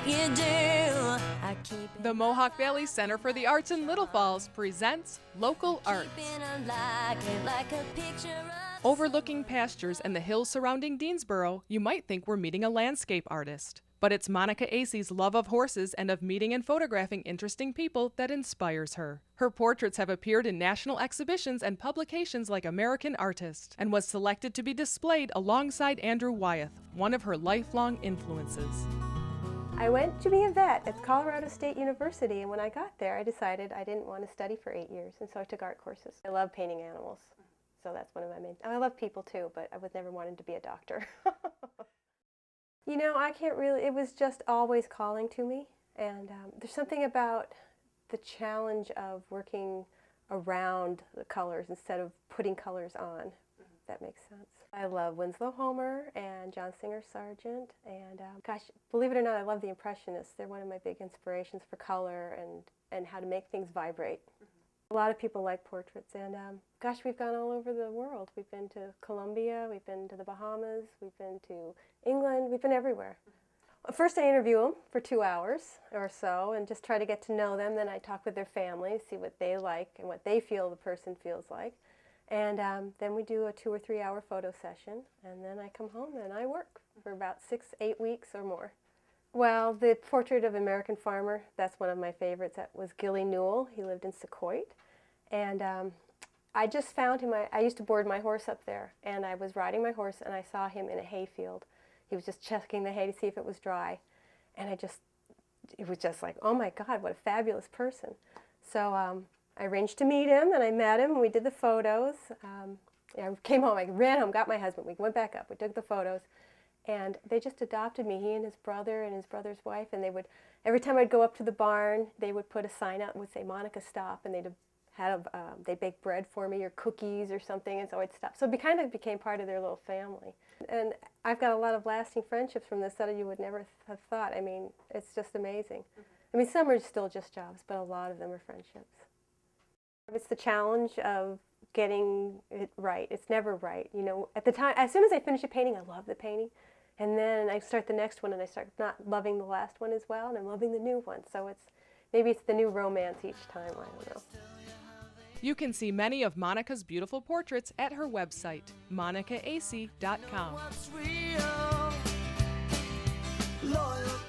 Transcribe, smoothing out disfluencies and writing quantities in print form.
you do. I keep The Mohawk Valley Center for the Arts in Little Falls presents Local Arts. like a picture of Overlooking pastures and the hills surrounding Deansboro, you might think we're meeting a landscape artist. But it's Monica Acee's love of horses and of meeting and photographing interesting people that inspires her. Her portraits have appeared in national exhibitions and publications like American Artist, and was selected to be displayed alongside Andrew Wyeth, one of her lifelong influences. I went to be a vet at Colorado State University, and when I got there, I decided I didn't want to study for 8 years, and so I took art courses. I love painting animals, so that's one of my main. I love people too, but I was never wanting to be a doctor. You know, I can't really, it was just always calling to me, and there's something about the challenge of working around the colors instead of putting colors on, if that makes sense. I love Winslow Homer and John Singer Sargent, and gosh, believe it or not, I love the Impressionists. They're one of my big inspirations for color and how to make things vibrate. A lot of people like portraits, and gosh, we've gone all over the world. We've been to Colombia, we've been to the Bahamas, we've been to England, we've been everywhere. First I interview them for 2 hours or so and just try to get to know them. Then I talk with their families, see what they like and what they feel the person feels like. And then we do a 2 or 3 hour photo session, and then I come home and I work for about 6-8 weeks or more. Well, the portrait of American Farmer, that's one of my favorites. That was Gilly Newell. He lived in Secoit. And I just found him. I used to board my horse up there, and I was riding my horse, and I saw him in a hayfield. He was just checking the hay to see if it was dry. And it was just like, oh my God, what a fabulous person. So I arranged to meet him, and I met him, and we did the photos. I came home, I ran home, got my husband, we went back up, we took the photos. And they just adopted me, he and his brother's wife, and they would, every time I'd go up to the barn, they would put a sign out that would say, Monica, stop, and they'd bake bread for me or cookies or something, and so I'd stop. So it kind of became part of their little family. And I've got a lot of lasting friendships from this that you would never have thought. I mean, it's just amazing. I mean, some are still just jobs, but a lot of them are friendships. It's the challenge of getting it right. It's never right. You know, at the time, as soon as I finish a painting, I love the painting. And then I start the next one, and I start not loving the last one as well, and I'm loving the new one. So maybe it's the new romance each time, I don't know. You can see many of Monica's beautiful portraits at her website, monicaacee.com. What's real? Loyalty.